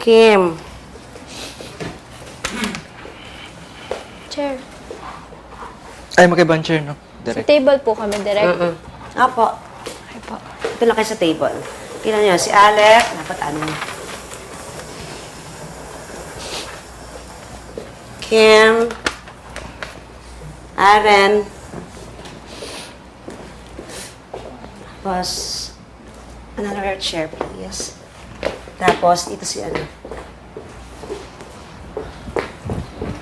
Kim. Chair. Ay, magkaibang chair, no? Sa Direct. table po kami, direct. Apo. Ay po. Ito lang kayo sa table. Tingnan niyo, si Alec, dapat ano. Kim. Aaron. Tapos, another chair, please. Tapos, dito si ano.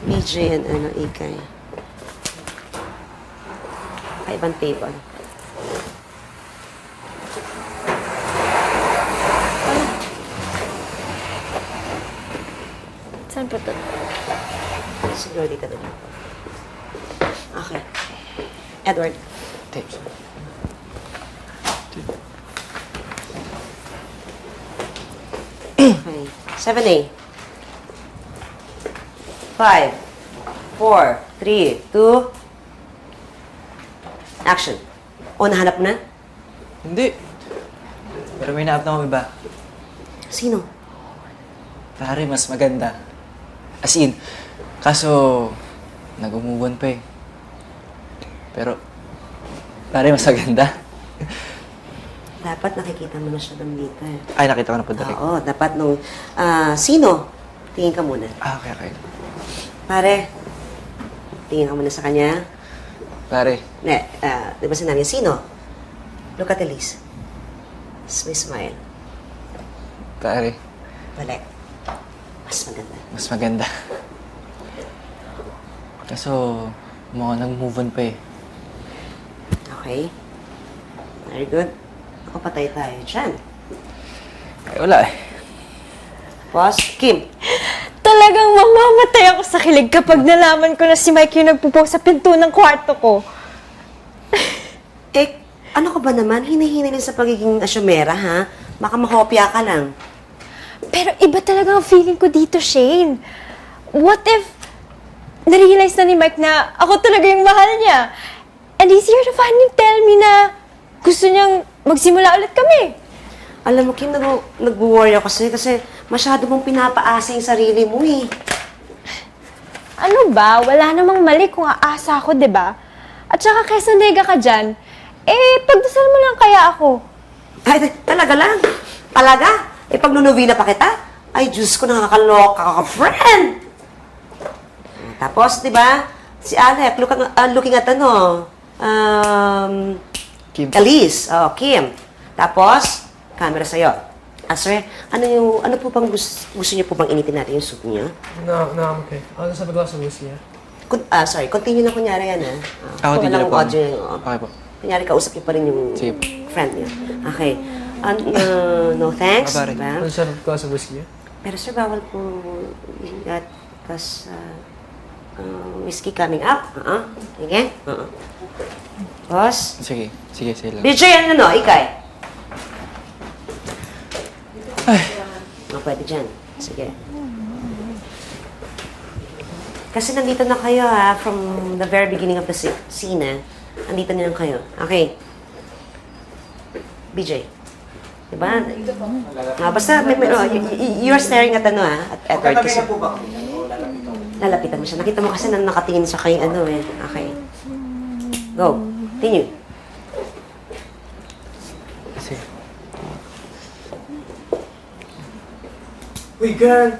BJ and ano, Ikay. Kaibang table. Saan po to? Siguro dito na lang. Okay. Edward. Tapes. Okay. 7A. 5, 4, 3, 2, action. O, nahanap mo na? Hindi. Pero may naap na akong iba. Sino? Pare, mas maganda. As in, kaso, nag-umuwan pa eh. Pero, pare, mas maganda. Dapat nakikita mo na siya doon dito eh. Ay, nakita ko na po direct. Oo, dapat nung... sino? Tingin ka muna. Ah, okay. Pare, tingin ka muna sa kanya. Pare, Di ba sinabi niya, sino? Look at Elise. May smile. pare, Balik. Mas maganda. mas maganda. Kaso, mukhang nag-move on pa eh. Okay? Very good. Ako patay tayo dyan. Ay, wala eh. Boss, Kim. Talagang mamamatay ako sa kilig kapag nalaman ko na si Mike yung nagpupo sa pinto ng kwarto ko. Eh, ano ka ba naman? Hinihinay lang sa pagiging asyomera, ha? Baka makopya ka lang. Pero iba talaga ang feeling ko dito, Shane. What if na-realize na ni Mike na ako talaga yung mahal niya? And he's here to finally tell me na gusto niyang magsimula ulit kami. Alam mo, Kim, nag-worry ako kasi masyado mong pinapaasa yung sarili mo, eh. Ano ba? Wala namang mali kung aasa ako, di ba? At saka kaysa nega ka dyan, pagdasal mo lang kaya ako. Ay, talaga lang. Talaga? Pag nunovina pa kita? Ay, Diyos ko, nakakaloka ka, friend! Tapos, di ba? Si Alec, looking at ano, Kim. Elise, Kim. Tapos, camera sa'yo. Sir, ano po bang gusto niyo po bang initin natin yung soup niyo? No, I'm okay. I'll just have a glass of whiskey, yeah? Sorry, continue na kunyari yan, ha? Ako, Kung hindi walang na po. audio yun, Okay po. Kunyari, kausap niyo pa rin yung Sige po. friend niyo. Okay. No thanks. Pare. Diba? I'll just have a glass of whiskey, yeah? Pero sir, bawal po ingat. Tapos, whiskey coming up. Sige? Boss? Sige, sila. DJ, Ikay? Ay. Pwede dyan. Sige. Kasi nandito na kayo, ha, from the very beginning of the scene, ha. Nandito na lang kayo. Okay. BJ. Diba? Basta, you're staring at at Edward. Kasi, lalapitan mo siya. Nakita mo kasi na nakatingin siya kay Okay. Go. Continue. Sige. Uy, girl!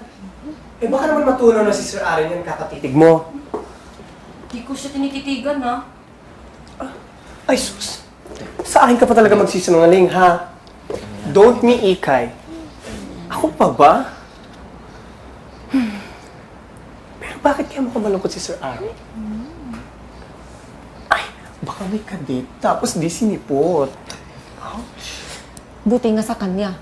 Baka naman matunaw na si Sir Aaron yan kakatitig mo. Di ko siya tinititigan, ha? Ay, sus! Sa akin ka pa talaga magsisinungaling, ha? Don't me, Ikay. Ako pa ba? Pero bakit kaya makamalungkot si Sir Aaron? Ay, baka may kadate, tapos di sinipot. Buti nga sa kanya.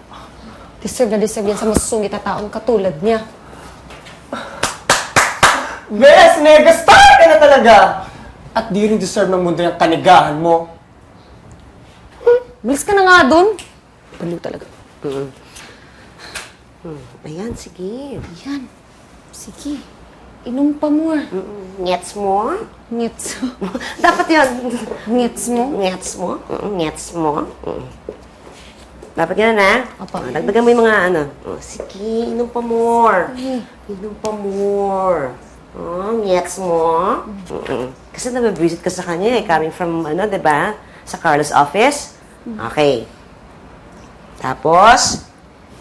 Deserve yan sa masungit na taong katulad niya. Bes, megastar ka na talaga! At di rin deserve ng mundo yung kanigahan mo. Bilis ka na nga dun. Baliw talaga. Ayan, sige. Yan. Sige. Inom pa more. Ngets mo? Ngets. Dapat yun. Ngets mo? Ngets mo? Ngets mo? Dapat ganun, ha? Opo. Dagdagan mo yung mga ano. Oh, sige, inom pa more. Inom pa more. Oh, ngeks mo. Kasi nababisit ka sa kanya, coming from, di ba? Sa Carlos office. Okay. Tapos,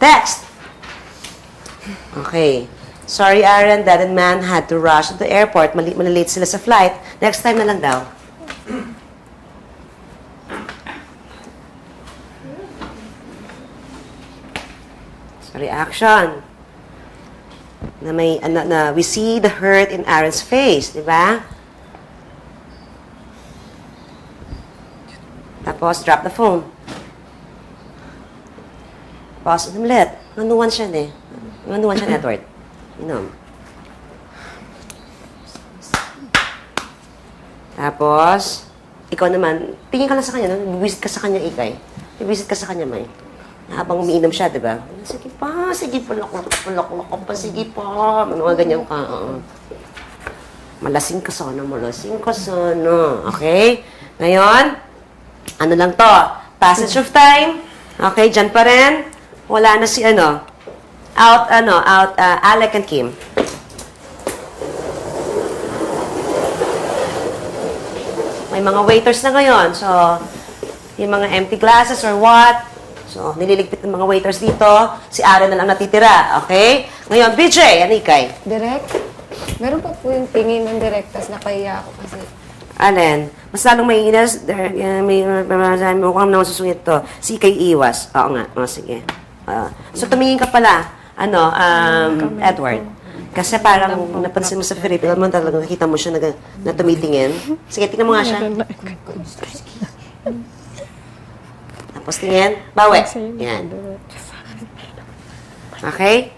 text. Okay. Sorry, Aaron, Dad and Man had to rush to the airport. Malilate sila sa flight. Next time na lang daw. Sorry, action. Na we see the hurt in Aaron's face, di ba? Tapos, drop the phone. Pause ulit ulit. Nganuan siya, eh. Nganuan siya, Edward. Inom. Tapos, ikaw naman, tingin ka lang sa kanya, no? Bibisit ka sa kanya, Ikay. Bibisit ka sa kanya, May. Habang umiinom siya, di ba? Sige pa, laklak pa, sige pa. Mga ganyan ka, Malasing ka sana. Okay? Ngayon, ano lang to? Passage of time. Okay, dyan pa rin. Wala na si Alec and Kim. May mga waiters na ngayon. So, yung mga empty glasses or what. So, nililigpit ng mga waiters dito. Si Aaron na lang natitira. Okay? Ngayon, BJ, Anikay. Direct? Meron pa po yung tingin ng direct, tas napahiya ako kasi. Alin? Mas lalong may inas. May mukhang naman susungit to. Si Ikay iwas. Oo nga. O, sige. So, tumingin ka pala. Edward. Kasi parang napansin mo sa Felipe, alam mo talagang nakita mo siya na tumitingin. Sige, tingnan mo nga siya. Tapos tingin. Bawi. Yan. Okay?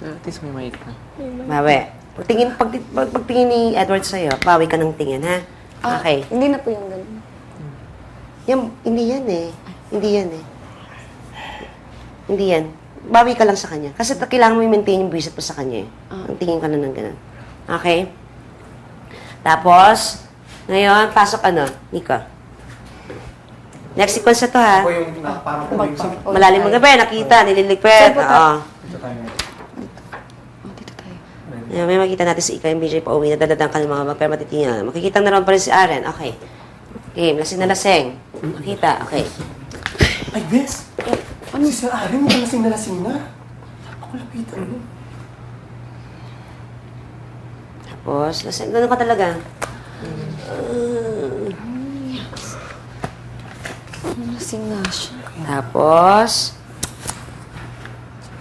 At least may mic na. Bawi. Pagtingin ni Edward sa'yo, bawi ka ng tingin, ha? Okay. Hindi na po yung ganun. Hindi yan. Bawi ka lang sa kanya. Kasi kailangan mo i-maintain yung buwisit mo sa kanya, eh. Ang tingin ka lang ng ganun. Okay? Tapos, ngayon, pasok Nico. Next sequence na to, ha? Ako yung parang Malalim mo gabi, nakita, nililigpit. Oo. Ayan, may makikita natin si Ika yung BJ pa uwi, nadadadang ka ng mga bag, pero matitingnan. Makikita na naman pa rin si Aaron. Okay. Game, lasing na lasing. Makita, okay. Ay, Bes! Ano si Sir Aaron? Nalasing na. Ako lapitan mo. Tapos, lasing. Ganun ka talaga. Lasing nga siya. Tapos,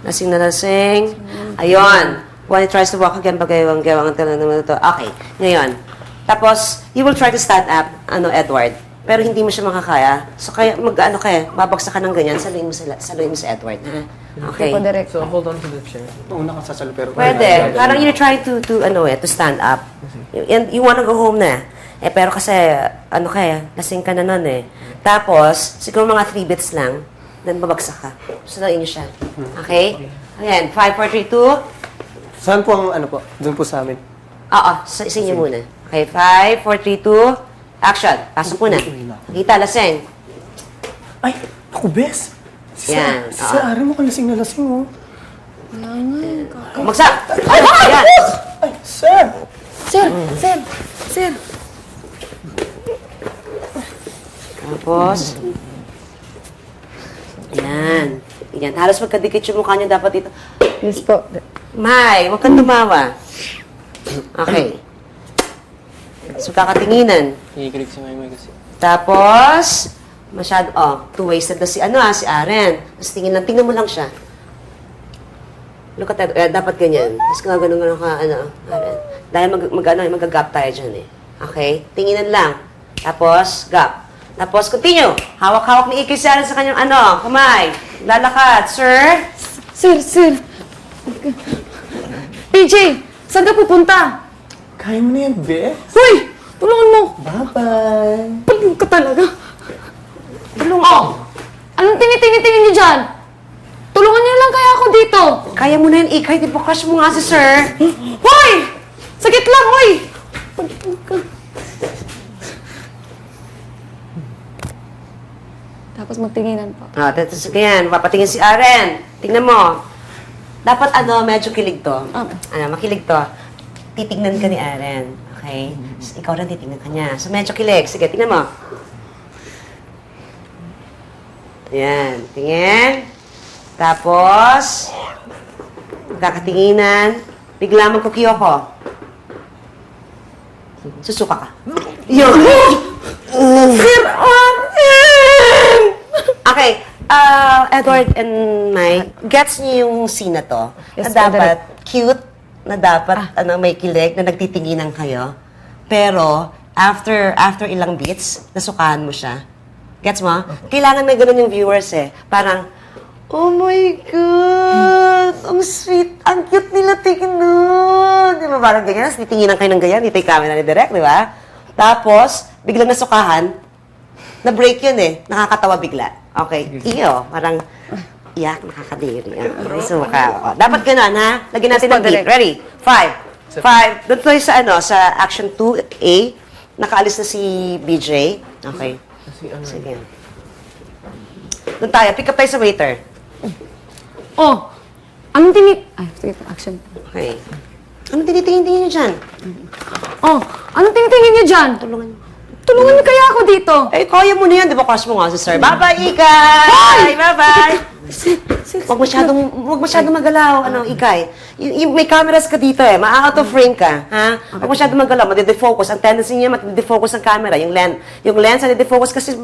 lasing na lasing. Ayun. When he tries to walk again, bagay-wang naman ito. Okay. Ngayon. Tapos, you will try to stand up, Edward. Pero hindi mo siya makakaya. So, kaya, babagsak ka ng ganyan, saluhin mo si Edward. Ha? Okay. Po, direct. So, hold on to the chair. Oo, nakasasalo pero... Pwede. Parang you try to stand up. And you wanna go home na. Pero kasi, lasing ka na nun, eh. Tapos, siguro mga 3 bits lang, then babagsak ka. Sunodin niyo siya. Okay? Ayan, 5, 4, 3, 2. Saan po ang po? Doon po sa amin. Oo, sa inyo muna. Okay, 5, 4, 3, 2, action. Pasok muna. Kita, lasing. Ay, ako, Bes! Yan. Si Sir Aaron mukhang lasing na lasing, oh. Magsak! Ayan! Ay, Sir! Sir! Tapos, yan. Yan. Halos magkadikit yung mukha niyo dapat dito. Yes po. May, huwag kang tumawa. Okay. So, kakatinginan. Ikikilig si Maymay kasi. Tapos, two-wasted na si Aaron. Tapos tingnan mo lang siya. Look at that. Dapat ganyan. Tapos ganun ka, Aaron. Dahil mag-gap tayo dyan, eh. Okay? Tinginan lang. Tapos, gap. Tapos, continue. Hawak-hawak ni Iki si Aaron sa kanyang kamay. Lalakad. Sir? Sir! PJ! Saan ka pupunta? Kaya mo na yan, Bes. Hoy! Tulungan mo! Bye-bye! Paling ka talaga. Tulungan. Anong tinitingin niyo dyan? Tulungan niyo lang kaya ako dito. Kaya mo na yan, Ikay. Di ba crush mo nga si Sir? Hoy! Sakit lang, hoy! Tapos magtinginan po. Tapos ganyan, papatingin si Aren. Tingnan mo. Dapat medyo kilig to. Makilig to. Titignan ka ni Aren. Okay? So, ikaw rin titignan ka niya. So, medyo kilig. Sige, tingnan mo. Ayan. Tingin. Tapos, kakatinginan. Bigla magkukiyo ko. Susuka ka. Yun! Sir Aren! Okay. Edward and Mike, gets niyo yung scene na to? Yes, Na dapat cute, na dapat may kilig, na nagtitinginan kayo. Pero, after ilang beats, nasukahan mo siya. Gets mo? Kailangan may ganun yung viewers eh. Parang, oh my God! Ang sweet! Ang cute nila tignan! Di ba parang ganyan? Tapos titinginan kayo ng ganyan, dito yung camera ni Direk, di ba? Tapos, biglang nasukahan, na-break yun eh. Nakakatawa bigla. Okay. Iyo, parang, iyak, nakakadiri. Okay, suka. Dapat ganun, ha? Lagyan natin ng beat. Ready? 5. 5. Doon tayo sa action 2A. Nakaalis na si BJ. Okay. Sige. Doon tayo. Pick up tayo sa waiter. Oh! Anong Ay, sige po, action. Okay. Anong tinitingin-tingin niyo dyan? Oh! Anong tinitingin niyo dyan? Tulungan niyo kaya ako dito. Eh, kaya mo na yan. Di ba, crush mo nga si sir? Bye-bye, Ikay! Bye-bye! Huwag masyadong magalaw, Ikay. May cameras ka dito eh. Ma-out of frame ka. Ha? Huwag masyadong magalaw. Madi-defocus. Ang tendency niya, madi-defocus ang camera. Yung lens, madi-defocus kasi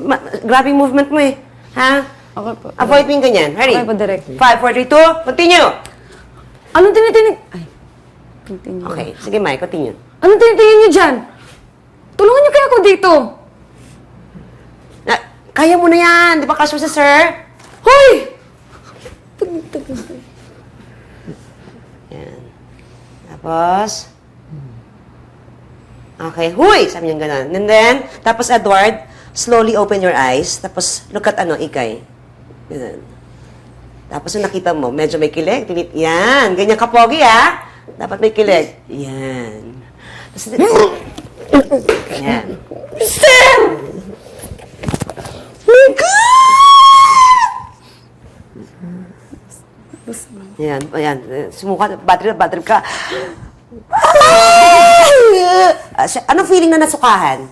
grabe yung movement mo eh. Ha? Okay po. Avoid mo yung ganyan. Ready? Okay po, direct. 5, 4, 3, 2, continue! Anong tinitingin? Ay, continue. Okay. Sige, Mike, continue. Anong tinitingin niyo dyan? Tulungan niyo kaya ako dito. Kaya mo na yan. Di ba crush mo si sir? Hoy! Yan. Tapos, okay, huy! Sabi niya gano'n. And then, tapos Edward, slowly open your eyes. Tapos, look at Ikay. Ganun. Tapos yung nakita mo, medyo may kilig. Yan, ganyan kapogi Dapat may kilig. Yan. Tapos, yan. Sir! My God! Yan, ayan. Sumuka, bad trip ka. Anong feeling na nasukahan?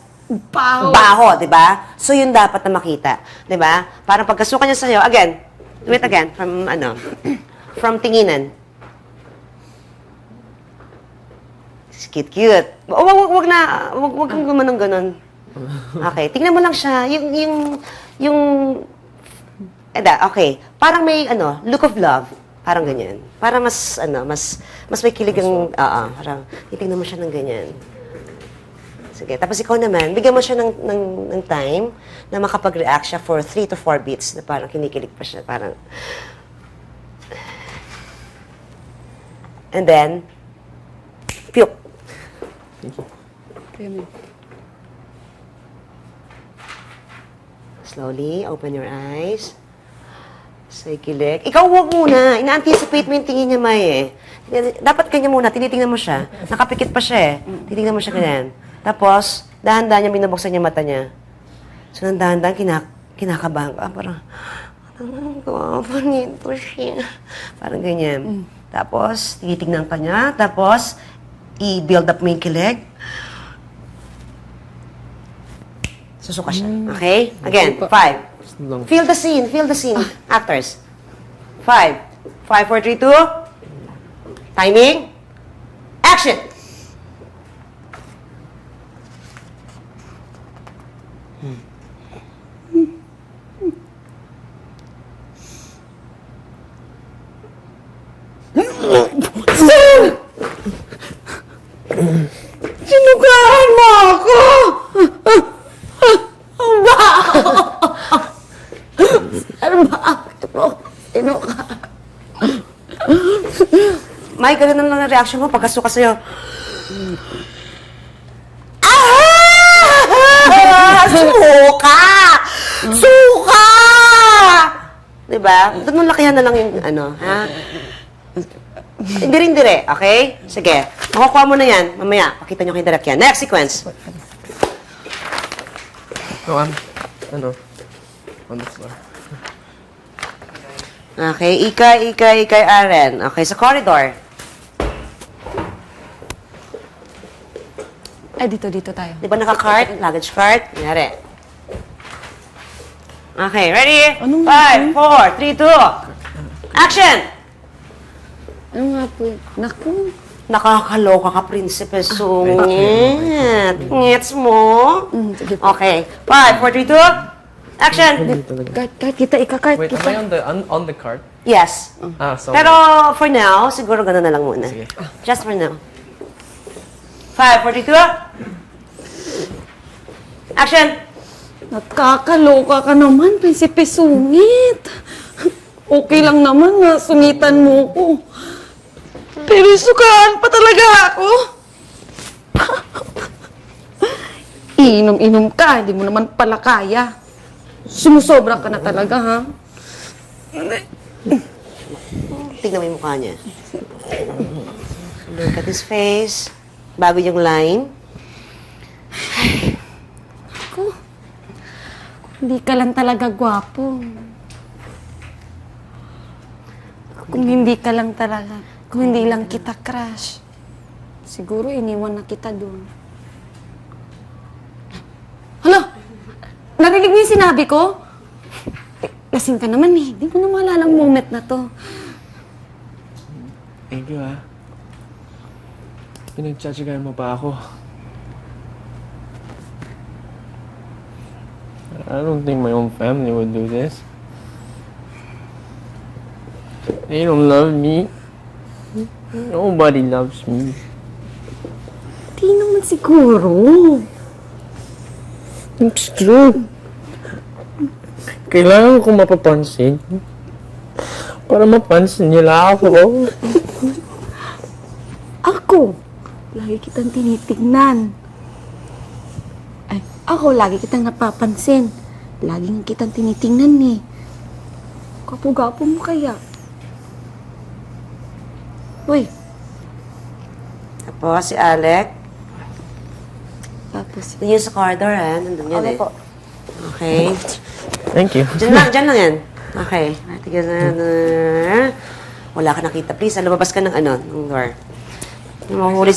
Baho. Baho, di ba? So, yun dapat na makita. Di ba? Parang pagkasuka niya sa'yo, again, do it again, from tinginan. Cute. Wag kang gumanong ganon. Okay, tingnan mo lang siya. Okay. Parang may, look of love. Parang ganyan. Para mas may kilig ang, parang, titingnan mo siya ng ganyan. Sige, tapos ikaw naman, bigyan mo siya ng time na makapag-react siya for 3 to 4 beats na parang kinikilig pa siya. Parang, and then, puke. Slowly, open your eyes. Say kilig. Ikaw huwag muna. Ina-anticipate mo yung tingin niya, May eh. Dapat kanya muna. Tinitingnan mo siya. Nakapikit pa siya eh. Titingnan mo siya ganyan. Tapos, dahan-dahan niya binubuksan niya mata niya. So, dahan-dahan kinakabahan ka. Parang, gwapo nito siya. Parang ganyan. Tapos, tinitingnan ka niya. Tapos, i-build up mo yung kilig. Susuka siya. Okay? Again, 5. Feel the scene. Actors. 5. 5, 4, 3, 2. Timing. Action! Sinugahan mo ako! May ganun lang ang reaction mo pagkasuka sa'yo. Suka! Suka! Diba? Doon mo lakihan na lang yung ha? Hindi rin dire, okay? Sige. Makukuha mo na yan. Mamaya, pakita nyo kay Direk yan. Next sequence. On the floor. Okay, Ikay, Aren. Okay, sa corridor. Ay, dito tayo. Di ba naka-cart? Luggage cart? Kunyari. Okay, ready? 5, 4, 3, 2. Action! Ano nga po? Naku. Nakakaloka ka, Prinsipe Sungit. Ngets mo? Sige po. Okay, 5, 4, 3, 2. Action! Kahit kita ikakart Wait, am kita. I on the cart? Yes. So... Pero for now, siguro gano'n na lang muna. Sige. Just for now. 5, 4, 3, 2. Action! Nakakaloka ka naman, Prinsipe Sungit. Okay lang naman na sungitan mo ko. Pero sukaan pa talaga ako. Iinom-inom ka, hindi mo naman pala kaya. Sumusobra ka na talaga, ha? Tignan mo yung mukha niya. Look at his face. Bago yung line. Hindi ka lang talaga gwapo. Kung hindi ka lang talaga, kung hindi lang kita crush, siguro iniwan na kita doon. Hala! Narinig mo yung sinabi ko? Lasing ka naman eh. Hindi mo na maalala ang moment na to. Thank you, ha. Pinagtsatsagaan mo pa ako. I don't think my own family would do this. They don't love me. Nobody loves me. Di naman siguro. It's true. Kailangan ko mapapansin. Para mapansin nila ako. Ako, lagi kitang tinitignan. Ay, ako, lagi kitang napapansin. Lagi nga kitang tinitingnan eh. Kapo-gapo mo kaya. Uy, Tapos si Alec. tapos, Doon yun sa corridor, ha? Nandun yan, eh. Okay. Thank you. Dyan lang yan. Okay. Wala ka nakita. Please, lumabas ka ng ng door. Mahuli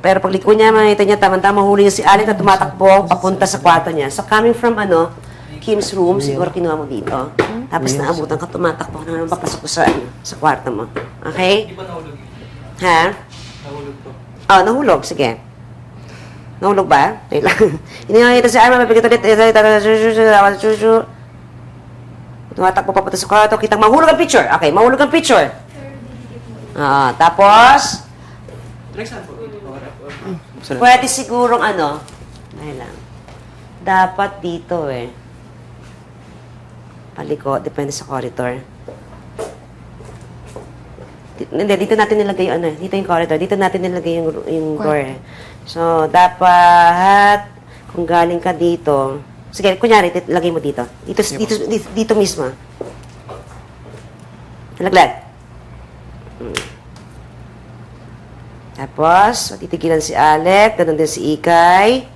pero pag liko niya, makita niya, tama-tama mahuli niya si Alec na tumatakbo papunta sa kwarto niya. So, coming from Kim's room, siguro kinuha mo dito. Tapos naabutan ka, tumatakbo na naman papasok ko sa kwarto mo. Okay? Hindi pa nahulog yun. Ha? Nahulog to. Oh, nahulog. Sige. Nahulog ba? Wait lang. Hindi nga kita si Alma, mapigit ulit. Tumatakbo papunta sa kwarto, kitang mahulog ang picture. Okay, mahulog ang picture. Tapos, pwede sigurong dahil lang. Dapat dito paliko, depende sa corridor. Hindi, dito natin nilagay yung dito yung corridor, dito natin nilagay yung door. So, dapat, kung galing ka dito, sige, kunyari, lagay mo dito. Dito mismo. Nalaglag. Tapos, titigilan si Alec, ganun din si Ikay.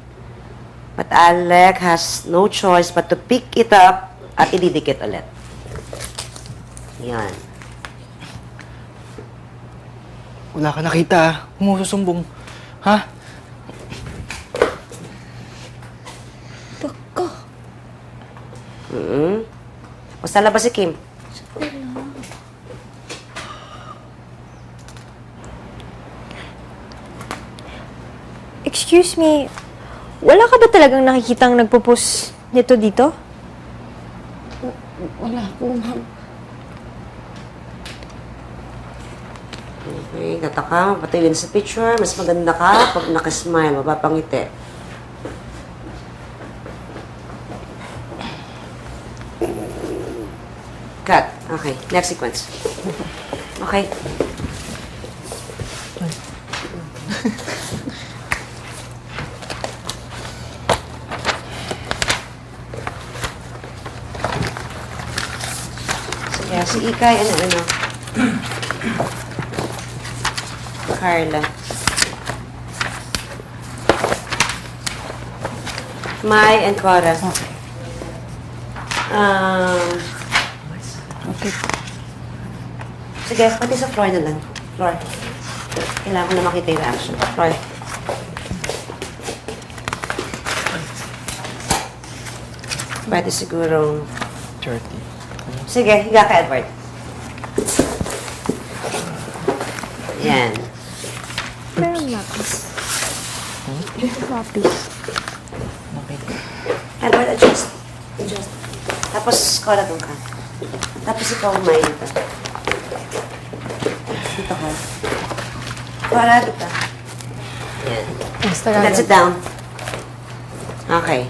But Alec has no choice but to pick it up at ididikit ulit. Yan. Wala ka nakita, ha? Humususumbong. Ha? Baka. Basta labas si Kim. Excuse me, wala ka ba talagang nakikitang nagpo-post nito dito? Wala po, ma'am. Okay, tataka, mapatulin sa picture. Mas maganda ka pag nakasmile, mapapangiti. Cut. Okay, next sequence. Okay. Sige, si Ikay, Carla. Mai and Cora. Okay. Sige, pati sa floor na lang. Floor. Kailangan ko na makita yung reaction. Floor. Pwede sigurong... 30. Sige, higa ka, Edward. Yan. Pero lapis. Lapis. Okay. Edward, adjust. Adjust. Tapos, kora doon ka. Tapos ikaw kumain ka. Dito ka. Kora, dito. Yan. Basta Let's sit down. Okay.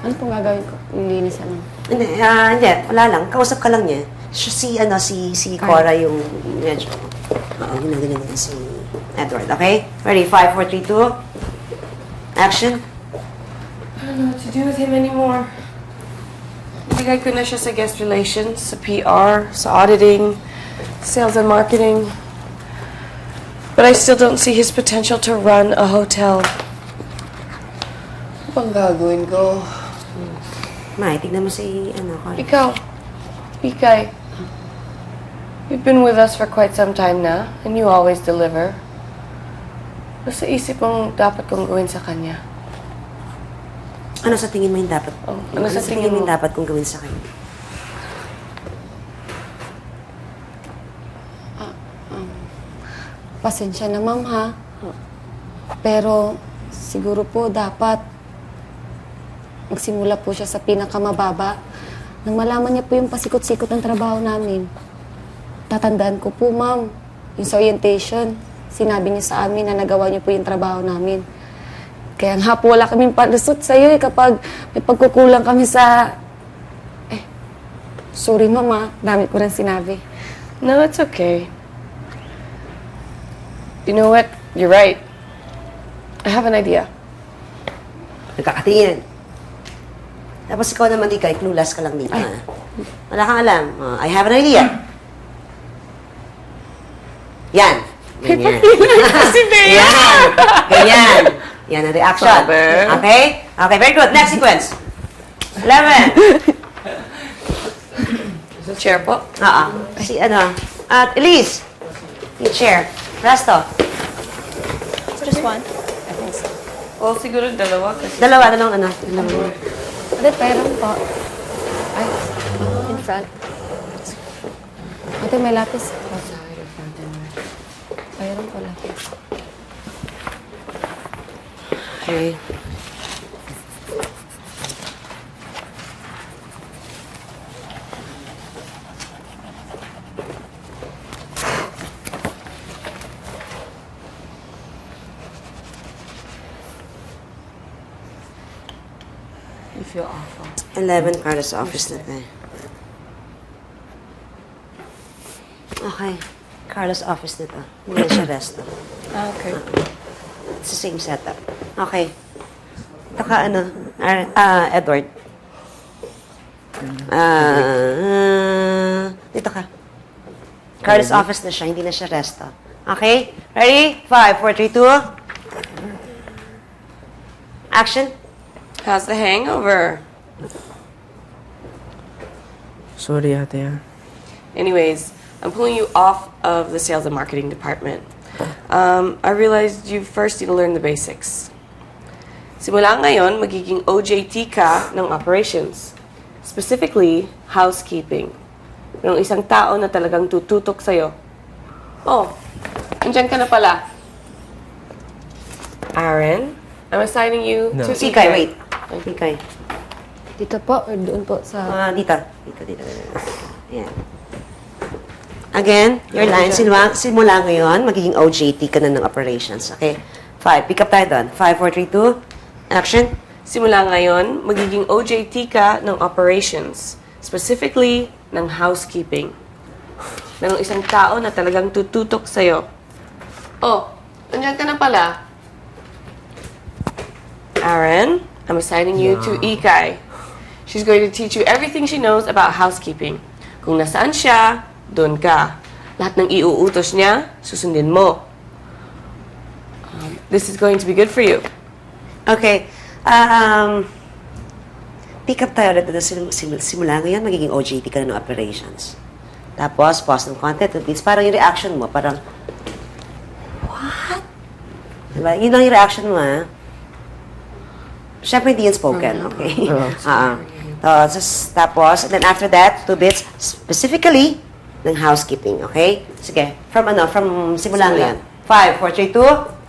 Ano pong gagawin ko? Lilinisan mo. Hindi, hindi. Wala lang. Kausap ka lang niya. Siya, si Cora yung medyo... Oo, ginaganyan niya si Edward. Okay? Ready? 5, 4, 3, 2. Action. I don't know what to do with him anymore. Bigay ko na siya sa guest relations, sa PR, sa auditing, sales and marketing. But I still don't see his potential to run a hotel. Ano bang gagawin ko? May, tignan mo si, Cora. Ikaw, Pikay, you've been with us for quite some time na, and you always deliver. Ano sa isip mong dapat kong gawin sa kanya? Ano sa tingin mo yung dapat? Ano sa tingin mo mo? yung dapat kong gawin sa kanya? Pasensya na, ma'am, ha? Pero siguro po dapat magsimula po siya sa pinakamababa. Nang malaman niya po yung pasikot-sikot ng trabaho namin. Tatandaan ko po, ma'am, yung sa orientation, sinabi niya sa amin na nagawa niyo po yung trabaho namin. Kaya nga po wala kaming palusot sa'yo kapag may pagkukulang kami sa... sorry, mama. Dami ko rin sinabi. No, it's okay. You know what? You're right. I have an idea. Nagkakatingin. Tapos ikaw naman, Ikay, clueless ka lang dito. Ha? Wala kang alam. I have an idea. Yan. Ganyan. Si Bea! Yan. Ganyan. Yan ang reaction. Sabi. Okay? Okay, very good. Next sequence. 11. Chair po. Oo. Si at Elise. Yung chair. Resto. Just one. Well, siguro dalawa kasi... Dalawa. Dalawa. Ate, pairam po. Ay, In front. ate, may lapis. Pairam po lapis. Okay. You feel awful. 11, Carlos office na tayo. Okay. Carlos office na to. Hindi na siya resto. Okay. It's the same setup. Okay. Ito ka, Edward. Dito ka. Carlos office na siya, hindi na siya resto. Okay? Ready? 5, 4, 3, 2. Action. How's the hangover? Sorry, ate. Anyways, I'm pulling you off of the sales and marketing department. I realized you first need to learn the basics. Simula ngayon, magiging OJT ka ng operations. Specifically, housekeeping. Ng isang tao na talagang tututok sa'yo. Oh, andyan ka na pala. Aaron, I'm assigning you No. to Sikay, wait. Sikay. Dito po, or doon po sa... Dito. Dito. Ayan. Again, your line, simula ngayon, magiging OJT ka na ng operations. Okay? 5. Pick up tayo doon. 5, 4, 3, 2. Action. Simula ngayon, magiging OJT ka ng operations. Specifically, ng housekeeping. Ng isang tao na talagang tututok sa'yo. Oh, andyan ka na pala. Aaron, I'm assigning you to Ikay. She's going to teach you everything she knows about housekeeping. Kung nasaan siya, doon ka. Lahat ng iuutos niya, susundin mo. This is going to be good for you. Okay. pick up tayo ulit na simula ngayon, magiging OJT ka na ng operations. Tapos, pause ng konti, 2 beats. Parang yung reaction mo, parang, what? Diba? Yun lang yung reaction mo, ha? Siyempre, hindi yun spoken, okay? Tapos, and then after that, 2 bits, specifically, ng housekeeping, okay? Sige, from simula ngayon. 5, 4, 3, 2,